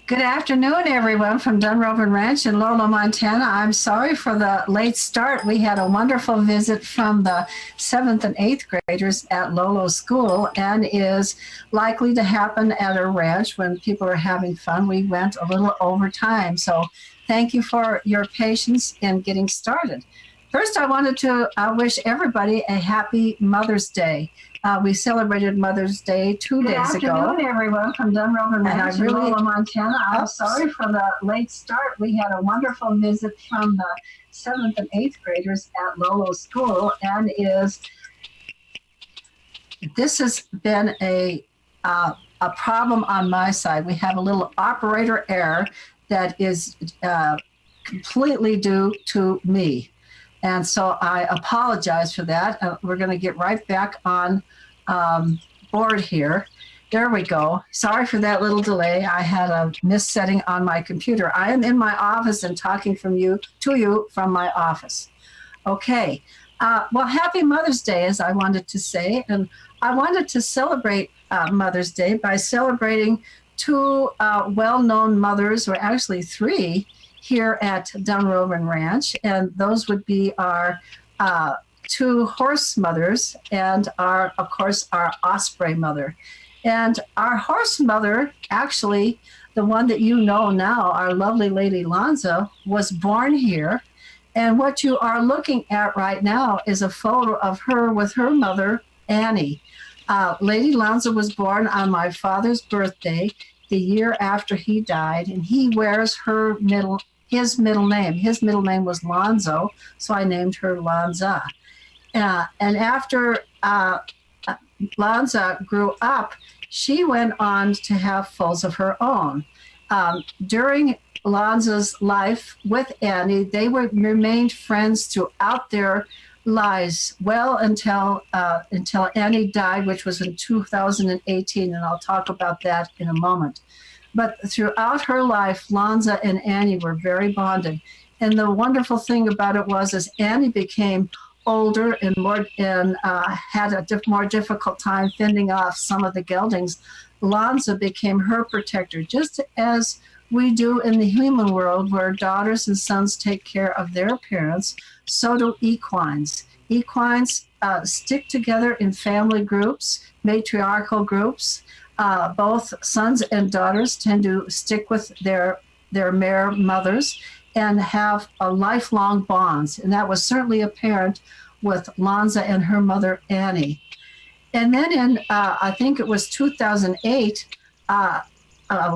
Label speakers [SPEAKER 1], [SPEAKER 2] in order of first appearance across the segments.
[SPEAKER 1] Good afternoon, everyone from Dunrovin Ranch in Lolo, Montana. I'm sorry for the late start. We had a wonderful visit from the 7th and 8th graders at Lolo School, and is likely to happen at a ranch when people are having fun. We went a little over time, so thank you for your patience in getting started. First, I wanted to wish everybody a happy Mother's Day. We celebrated Mother's Day 2 days ago. Good afternoon, everyone from Dunrovin Ranch in Lolo, Montana. I'm sorry for the late start. We had a wonderful visit from the 7th and 8th graders at Lolo School, and this has been a problem on my side. We have a little operator error that is completely due to me. And so I apologize for that. We're going to get right back on board here. There we go. Sorry for that little delay. I had a missetting on my computer. I am in my office and talking to you from my office. Okay. Well, happy Mother's Day, as I wanted to say. And I wanted to celebrate Mother's Day by celebrating two well-known mothers, or actually three, here at Dunrovin Ranch, and those would be our two horse mothers and of course, our osprey mother. And our horse mother, actually, the one that you know now, our lovely Lady Lanza, was born here. And what you are looking at right now is a photo of her with her mother, Annie. Lady Lanza was born on my father's birthday, the year after he died, and he wears his middle name. His middle name was Lonzo, so I named her Lanza. And after Lanza grew up, she went on to have foals of her own. During Lanza's life with Annie, they remained friends throughout their lives, well until Annie died, which was in 2018, and I'll talk about that in a moment. But throughout her life, Lanza and Annie were very bonded. And the wonderful thing about it was, as Annie became older and had a more difficult time fending off some of the geldings, Lanza became her protector, just as we do in the human world, where daughters and sons take care of their parents. So do equines. Equines stick together in family groups, matriarchal groups. Both sons and daughters tend to stick with their mare mothers and have a lifelong bonds. And that was certainly apparent with Lanza and her mother, Annie. And then in, I think it was 2008,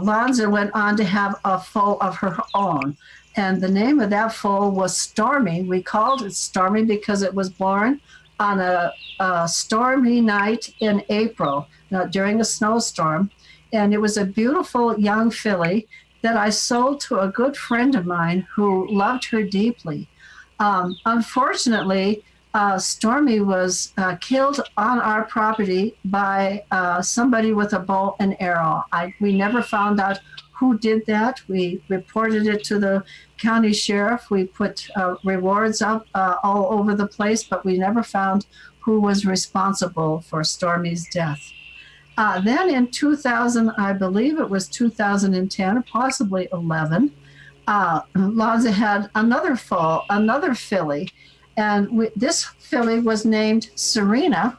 [SPEAKER 1] Lanza went on to have a foal of her own. And the name of that foal was Stormy. We called it Stormy because it was born on a stormy night in April, during a snowstorm. And it was a beautiful young filly that I sold to a good friend of mine who loved her deeply. Unfortunately, Stormy was killed on our property by somebody with a bow and arrow. We never found out who did that. We reported it to the county sheriff. We put rewards up all over the place, but we never found who was responsible for Stormy's death. Then in 2000, I believe it was 2010 or possibly 11, Lanza had another foal, another filly, and this filly was named Serena,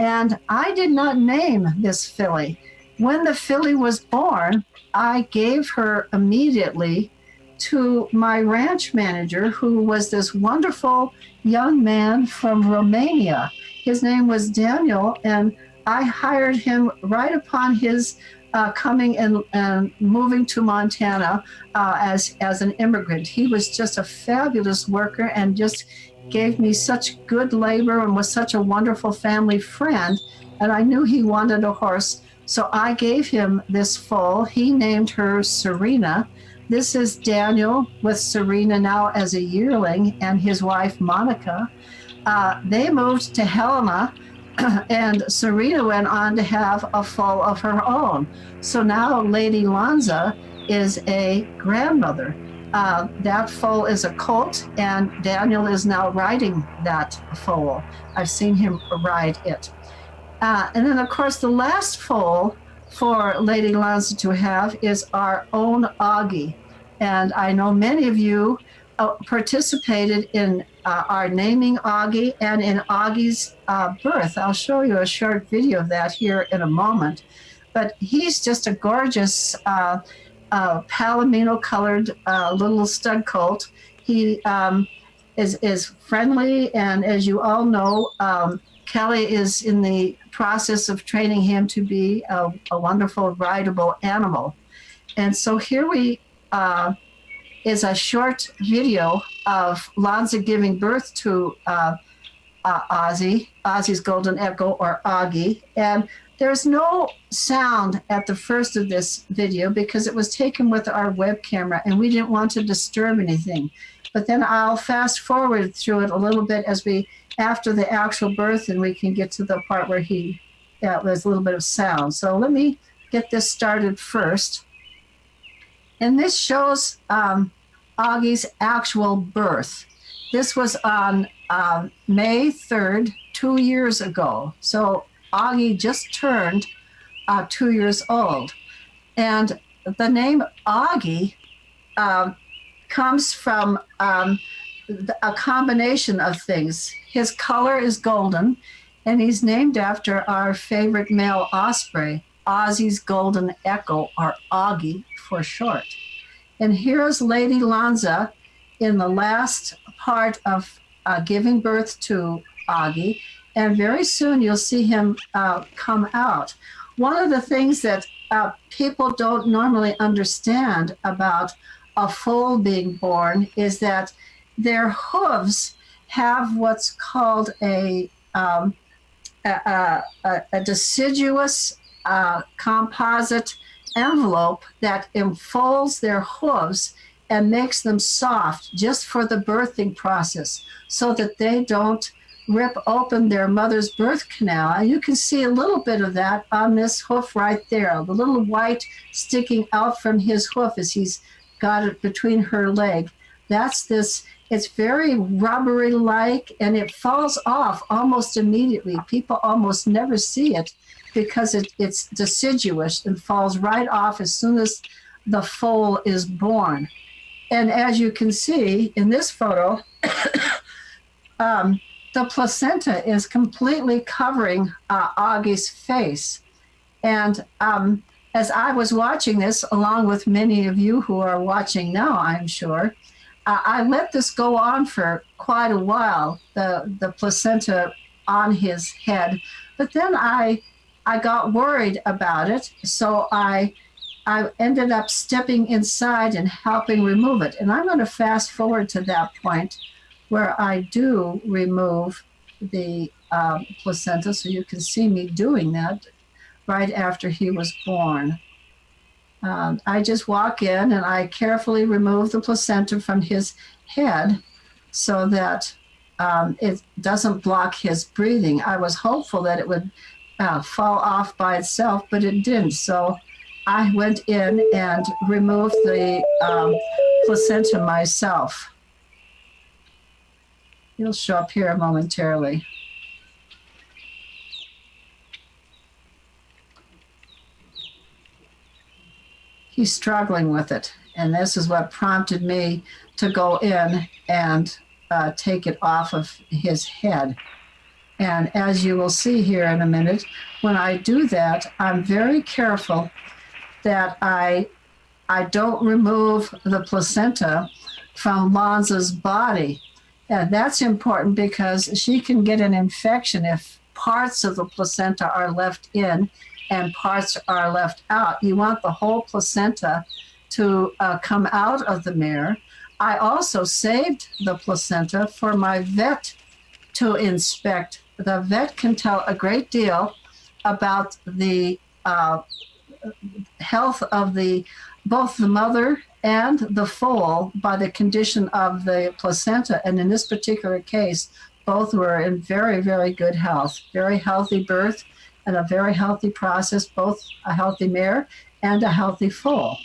[SPEAKER 1] and I did not name this filly. When the filly was born, I gave her immediately to my ranch manager, who was this wonderful young man from Romania. His name was Daniel, and I hired him right upon his coming and moving to Montana as an immigrant. He was just a fabulous worker and just gave me such good labor and was such a wonderful family friend. And I knew he wanted a horse, so I gave him this foal. He named her Serena. This is Daniel with Serena now as a yearling, and his wife Monica. They moved to Helena, and Serena went on to have a foal of her own. So now Lady Lanza is a grandmother. That foal is a colt, and Daniel is now riding that foal. I've seen him ride it. And then, of course, the last foal for Lady Lanza to have is our own Augie. And I know many of you participated in our naming Augie and in Augie's birth. I'll show you a short video of that here in a moment. But he's just a gorgeous palomino colored little stud colt. He is friendly, and as you all know, Kelly is in the process of training him to be a wonderful rideable animal. And so here we is a short video of Lanza giving birth to Ozzy's Golden Echo, or Augie. And there's no sound at the first of this video because it was taken with our web camera and we didn't want to disturb anything. But then I'll fast forward through it a little bit after the actual birth, and we can get to the part where there's a little bit of sound. So let me get this started first. And this shows Augie's actual birth. This was on May 3rd, 2 years ago. So Augie just turned 2 years old. And the name Augie comes from a combination of things. His color is golden, and he's named after our favorite male osprey, Ozzy's Golden Echo, or Augie for short. And here's Lady Lanza in the last part of giving birth to Augie, and very soon you'll see him come out. One of the things that people don't normally understand about a foal being born is that their hooves have what's called a deciduous composite envelope that enfolds their hooves and makes them soft just for the birthing process so that they don't rip open their mother's birth canal. And you can see a little bit of that on this hoof right there, the little white sticking out from his hoof as he's got it between her leg. That's this. It's very rubbery like, and it falls off almost immediately. People almost never see it because it's deciduous and falls right off as soon as the foal is born. And as you can see in this photo, the placenta is completely covering Augie's face. And as I was watching this, along with many of you who are watching now, I'm sure, I let this go on for quite a while, the placenta on his head. But then I got worried about it, so I ended up stepping inside and helping remove it. And I'm going to fast forward to that point where I do remove the placenta, so you can see me doing that right after he was born. I just walk in and I carefully remove the placenta from his head so that it doesn't block his breathing. I was hopeful that it would fall off by itself, but it didn't. So I went in and removed the placenta myself. He'll show up here momentarily. He's struggling with it, and this is what prompted me to go in and take it off of his head. And as you will see here in a minute, when I do that, I'm very careful that I don't remove the placenta from Lanza's body. And that's important because she can get an infection if parts of the placenta are left in and parts are left out. You want the whole placenta to come out of the mare. I also saved the placenta for my vet to inspect. The vet can tell a great deal about the health of both the mother and the foal by the condition of the placenta. And in this particular case, both were in very, very good health, very healthy birth and a very healthy process, both a healthy mare and a healthy foal.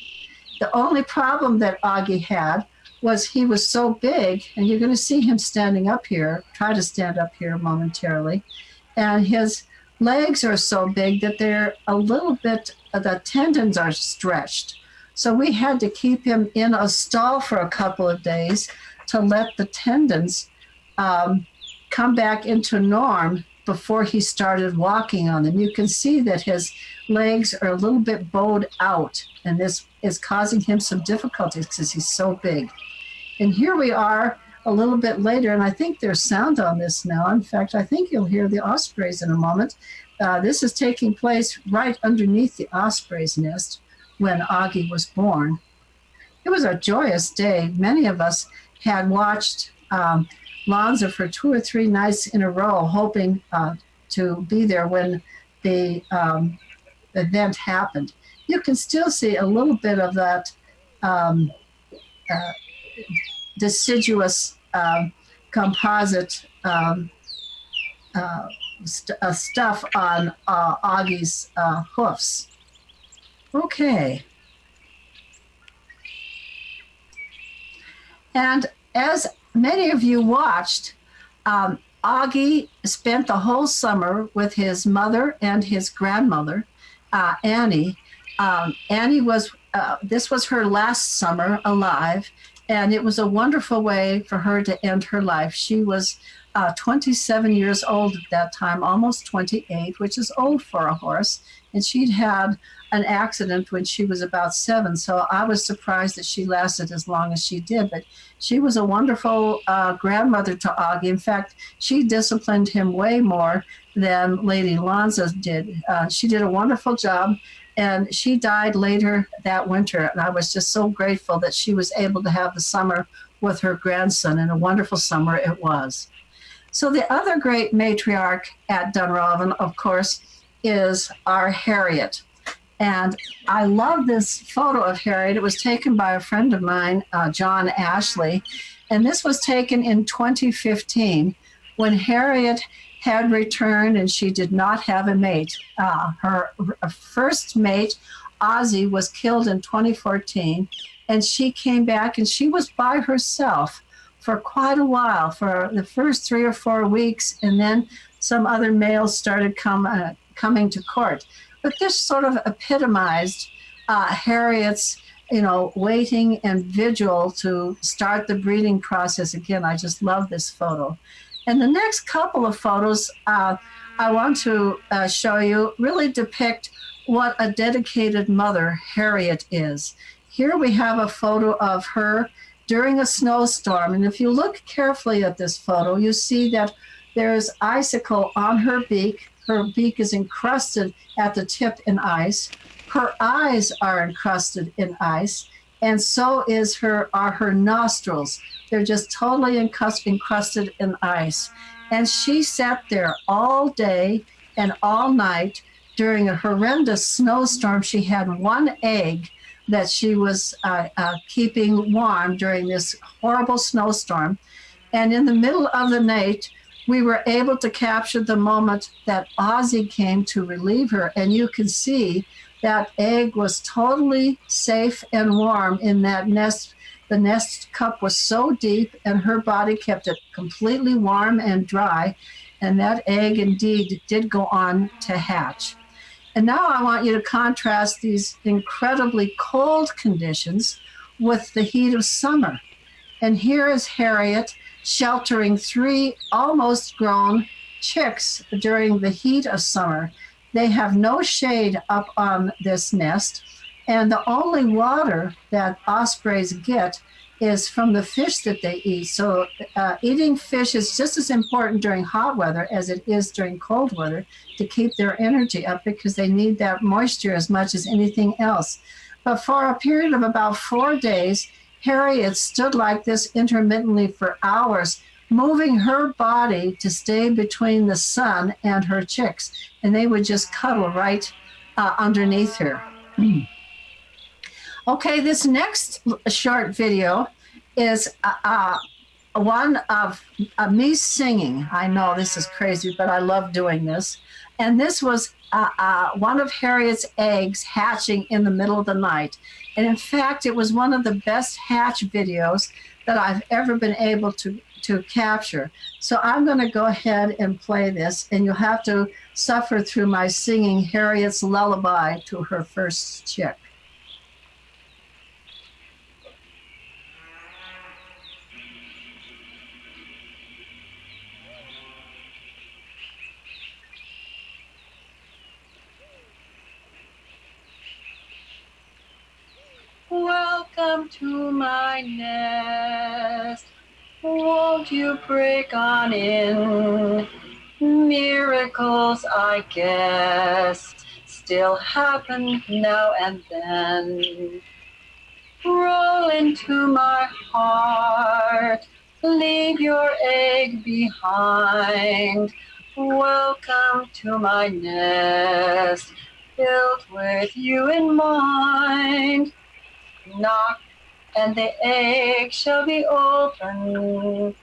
[SPEAKER 1] The only problem that Augie had was he was so big, and you're going to see him standing up here, try to stand up here momentarily, and his legs are so big that they're a little bit the tendons are stretched. So we had to keep him in a stall for a couple of days to let the tendons come back into norm before he started walking on them. You can see that his legs are a little bit bowed out, and this is causing him some difficulties because he's so big. And here we are a little bit later, and I think there's sound on this now. In fact, I think you'll hear the ospreys in a moment. This is taking place right underneath the osprey's nest when Augie was born. It was a joyous day. Many of us had watched Lonza for 2 or 3 nights in a row, hoping to be there when the event happened. You can still see a little bit of that deciduous composite stuff on Augie's hoofs. Okay. And as many of you watched, Augie spent the whole summer with his mother and his grandmother, Annie. Annie was, this was her last summer alive, and it was a wonderful way for her to end her life. She was 27 years old at that time, almost 28, which is old for a horse. And she'd had an accident when she was about 7. So I was surprised that she lasted as long as she did. But she was a wonderful grandmother to Augie. In fact, she disciplined him way more than Lady Lonza did. She did a wonderful job. And she died later that winter. And I was just so grateful that she was able to have the summer with her grandson. And a wonderful summer it was. So the other great matriarch at Dunrovin, of course, is our Harriet. And I love this photo of Harriet. It was taken by a friend of mine, John Ashley. And this was taken in 2015 when Harriet had returned and she did not have a mate. Her first mate, Ozzie, was killed in 2014. And she came back and she was by herself for quite a while, for the first 3 or 4 weeks. And then some other males started coming to court. But this sort of epitomized Harriet's, waiting and vigil to start the breeding process again. I just love this photo. And the next couple of photos I want to show you really depict what a dedicated mother Harriet is. Here we have a photo of her during a snowstorm. And if you look carefully at this photo, you see that there's icicle on her beak. Her beak is encrusted at the tip in ice. Her eyes are encrusted in ice, and so are her nostrils. They're just totally encrusted in ice. And she sat there all day and all night during a horrendous snowstorm. She had 1 egg that she was keeping warm during this horrible snowstorm. And in the middle of the night, we were able to capture the moment that Ozzie came to relieve her. And you can see that egg was totally safe and warm in that nest. The nest cup was so deep and her body kept it completely warm and dry. And that egg indeed did go on to hatch. And now I want you to contrast these incredibly cold conditions with the heat of summer. And here is Harriet sheltering 3 almost grown chicks during the heat of summer. They have no shade up on this nest, and the only water that ospreys get is from the fish that they eat. So eating fish is just as important during hot weather as it is during cold weather to keep their energy up, because they need that moisture as much as anything else. But for a period of about 4 days, Harriet stood like this intermittently for hours, moving her body to stay between the sun and her chicks, and they would just cuddle right underneath her. Okay, this next short video is one of me singing. I know this is crazy, but I love doing this. And this was one of Harriet's eggs hatching in the middle of the night. And in fact, it was one of the best hatch videos that I've ever been able to to capture. So I'm going to go ahead and play this, and you'll have to suffer through my singing Harriet's lullaby to her first chick.
[SPEAKER 2] Welcome to my nest. Won't you break on in? Miracles, I guess, still happen now and then. Roll into my heart, leave your egg behind. Welcome to my nest, built with you in mind. Knock, and the egg shall be opened.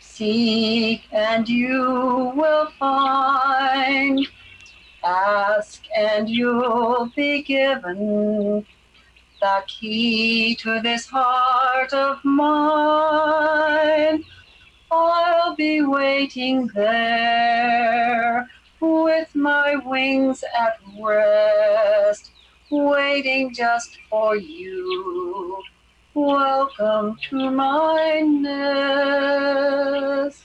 [SPEAKER 2] Seek, and you will find. Ask, and you'll be given the key to this heart of mine. I'll be waiting there with my wings at rest, waiting just for you. Welcome to my nest.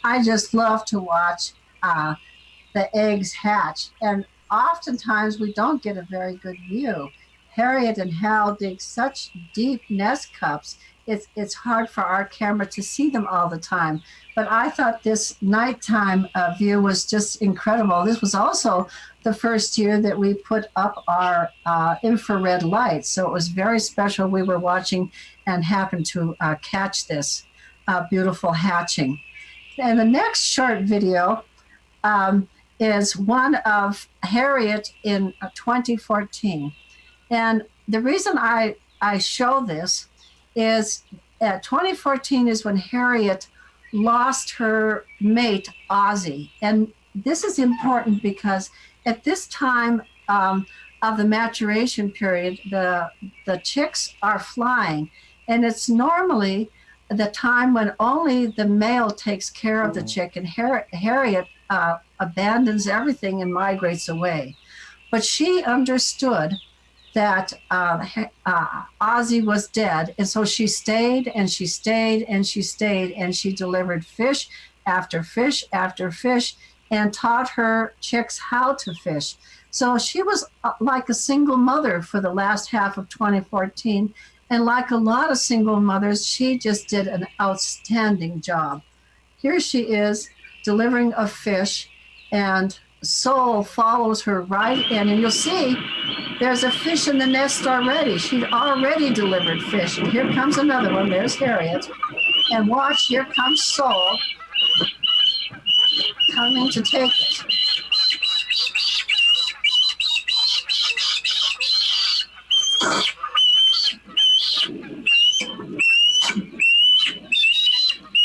[SPEAKER 1] I just love to watch the eggs hatch, and oftentimes we don't get a very good view. Harriet and Hal dig such deep nest cups, it's hard for our camera to see them all the time. But I thought this nighttime view was just incredible. This was also the first year that we put up our infrared lights, so it was very special. We were watching and happened to catch this beautiful hatching. And the next short video is one of Harriet in 2014. And the reason I show this is 2014 is when Harriet lost her mate, Ozzy. And this is important because at this time of the maturation period, the chicks are flying. And it's normally the time when only the male takes care of the chick, and Harriet abandons everything and migrates away. But she understood that Ozzy was dead, and so she stayed and she stayed and she stayed, and she delivered fish after fish after fish and taught her chicks how to fish. So she was like a single mother for the last half of 2014. And like a lot of single mothers, she just did an outstanding job. Here she is delivering a fish, and Sol follows her right in. And you'll see there's a fish in the nest already. She'd already delivered fish. And here comes another one. There's Harriet. And watch, here comes Sol coming to take it.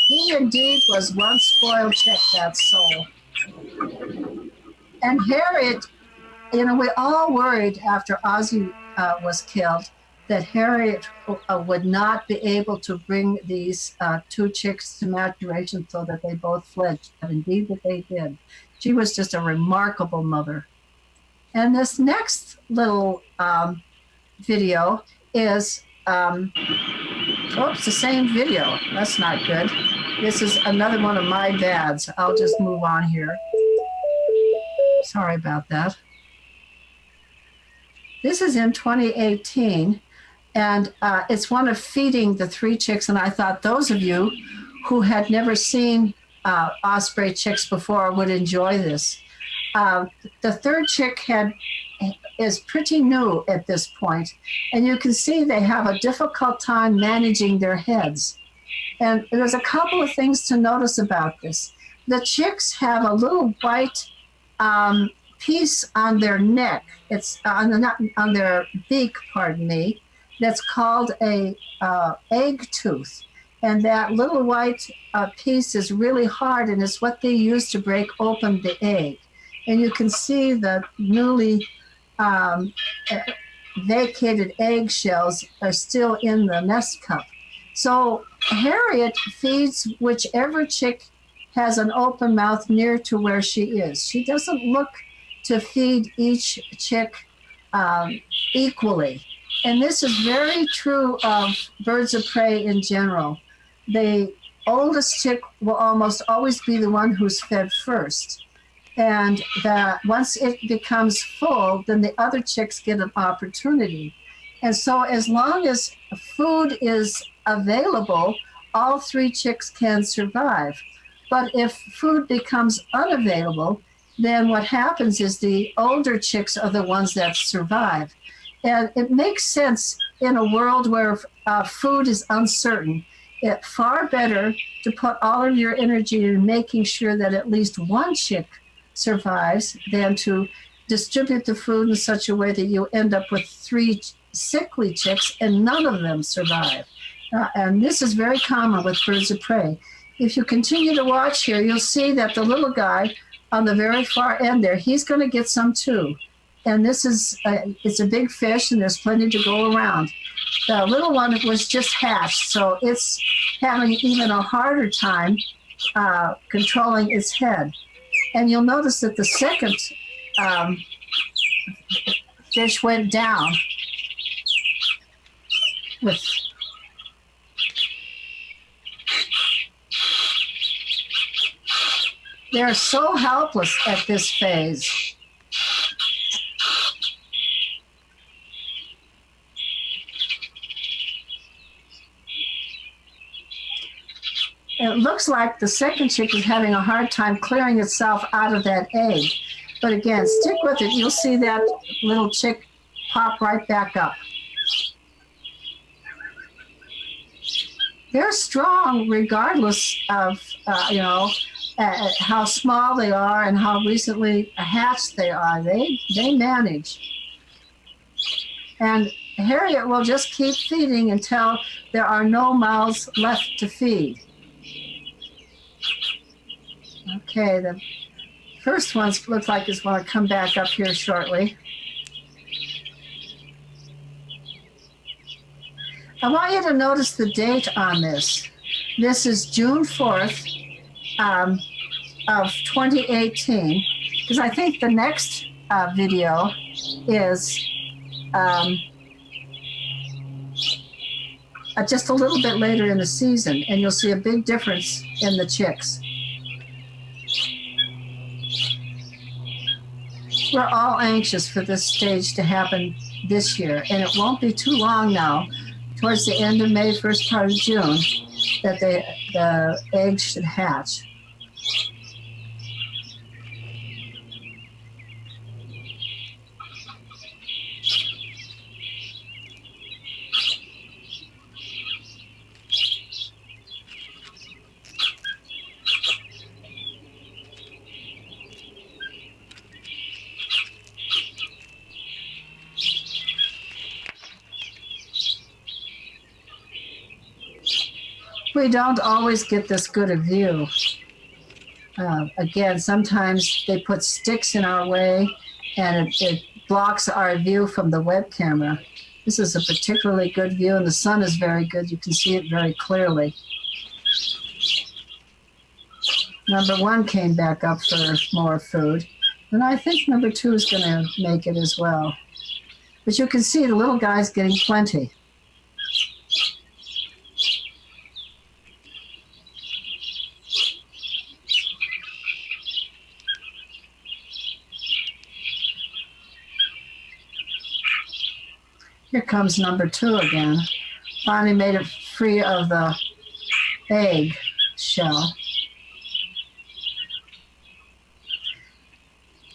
[SPEAKER 1] He indeed was one spoiled chick, that Sol. And Harriet, you know, we all worried after Ozzy was killed that Harriet would not be able to bring these two chicks to maturation so that they both fledged, and indeed that they did. She was just a remarkable mother. And this next little video is, oops, the same video. That's not good. This is another one of my dads. I'll just move on here. Sorry about that. This is in 2018, and it's one of feeding the three chicks, and I thought those of you who had never seen osprey chicks before would enjoy this. The third chick is pretty new at this point, and you can see they have a difficult time managing their heads. And there's a couple of things to notice about this. The chicks have a little white piece on their neck. It's on their beak, pardon me. That's called a egg tooth. And that little white piece is really hard, and it's what they use to break open the egg. And you can see the newly vacated egg shells are still in the nest cup. So Harriet feeds whichever chick has an open mouth near to where she is. She doesn't look to feed each chick equally. And this is very true of birds of prey in general. The oldest chick will almost always be the one who's fed first. And that once it becomes full, then the other chicks get an opportunity. And so as long as food is available, all three chicks can survive. But if food becomes unavailable, then what happens is the older chicks are the ones that survive. And it makes sense in a world where food is uncertain. It's far better to put all of your energy in making sure that at least one chick survives than to distribute the food in such a way that you end up with three sickly chicks and none of them survive. And this is very common with birds of prey. If you continue to watch here, you'll see that the little guy on the very far end there, he's going to get some too. And this is, it's a big fish and there's plenty to go around. The little one was just hatched, so it's having even a harder time controlling its head. And you'll notice that the second fish went down with they're so helpless at this phase. It looks like the second chick is having a hard time clearing itself out of that egg. But again, stick with it. You'll see that little chick pop right back up. They're strong regardless of, how small they are and how recently hatched they are. They manage. And Harriet will just keep feeding until there are no mouths left to feed. Okay, the first ones look like it's going to come back up here shortly. I want you to notice the date on this. This is June 4th of 2018, because I think the next video is just a little bit later in the season, and you'll see a big difference in the chicks. We're all anxious for this stage to happen this year, and it won't be too long now, towards the end of May, first part of June, that the eggs should hatch. We don't always get this good a view. Again, sometimes they put sticks in our way and it blocks our view from the web camera. This is a particularly good view and the sun is very good. You can see it very clearly. Number one came back up for more food. And I think number two is going to make it as well. But you can see the little guy's getting plenty. Here comes number two again. Finally made it free of the egg shell.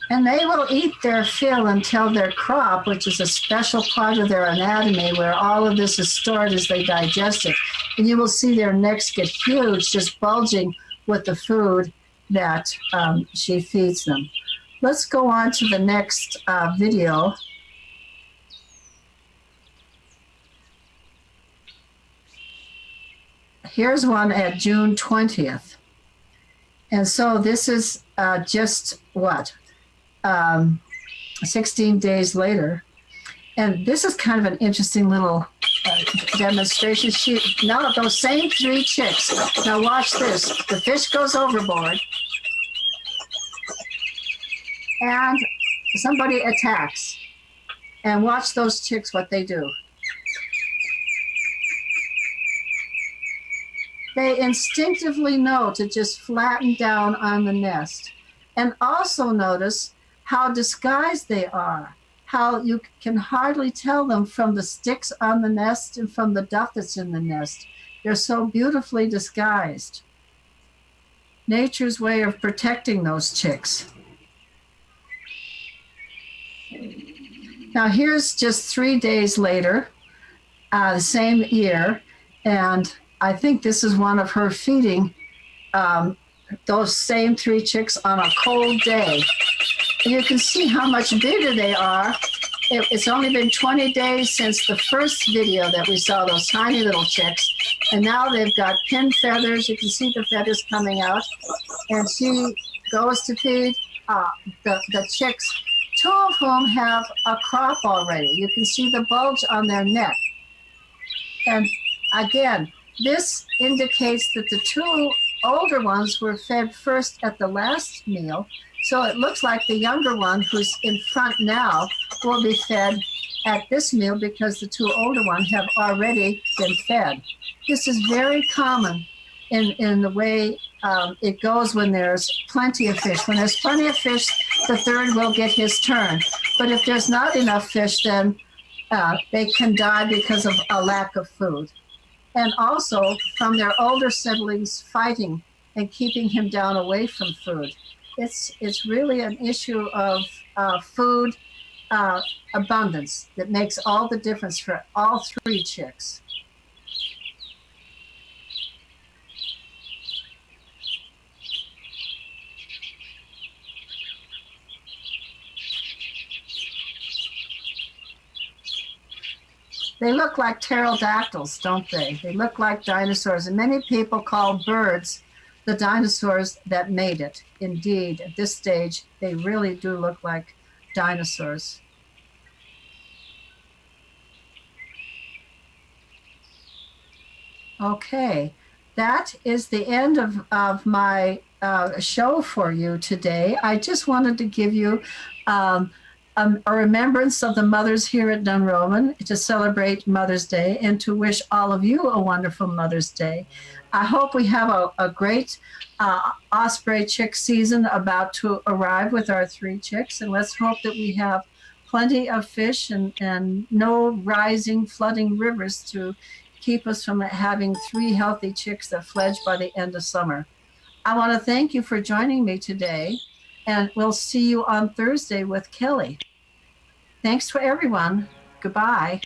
[SPEAKER 1] And they will eat their fill until their crop, which is a special part of their anatomy where all of this is stored as they digest it. And you will see their necks get huge, just bulging with the food that she feeds them. Let's go on to the next video. Here's one at June 20th. And so this is just what? 16 days later. And this is kind of an interesting little demonstration. Now those same 3 chicks. Now watch this. The fish goes overboard, and somebody attacks. And watch those chicks, what they do. They instinctively know to just flatten down on the nest. And also notice how disguised they are, how you can hardly tell them from the sticks on the nest and from the duck that's in the nest. They're so beautifully disguised. Nature's way of protecting those chicks. Now here's just 3 days later, the same year, and I think this is one of her feeding those same 3 chicks on a cold day. And you can see how much bigger they are. It's only been 20 days since the first video that we saw those tiny little chicks. And now they've got pin feathers. You can see the feathers coming out. And she goes to feed the chicks, 2 of whom have a crop already. You can see the bulge on their neck. And again, this indicates that the 2 older ones were fed first at the last meal. So it looks like the younger one, who's in front now, will be fed at this meal because the 2 older ones have already been fed. This is very common in the way it goes when there's plenty of fish. When there's plenty of fish, the 3rd will get his turn. But if there's not enough fish, then they can die because of a lack of food. And also from their older siblings fighting and keeping him down away from food. It's really an issue of food abundance that makes all the difference for all 3 chicks. They look like pterodactyls, don't they? They look like dinosaurs, and many people call birds the dinosaurs that made it. Indeed, at this stage, they really do look like dinosaurs. Okay, that is the end of my show for you today. I just wanted to give you a remembrance of the mothers here at Dunrovin to celebrate Mother's Day and to wish all of you a wonderful Mother's Day. I hope we have a great osprey chick season about to arrive with our 3 chicks, and let's hope that we have plenty of fish and no rising, flooding rivers to keep us from having 3 healthy chicks that fledge by the end of summer. I want to thank you for joining me today, and we'll see you on Thursday with Kelly. Thanks for everyone. Goodbye.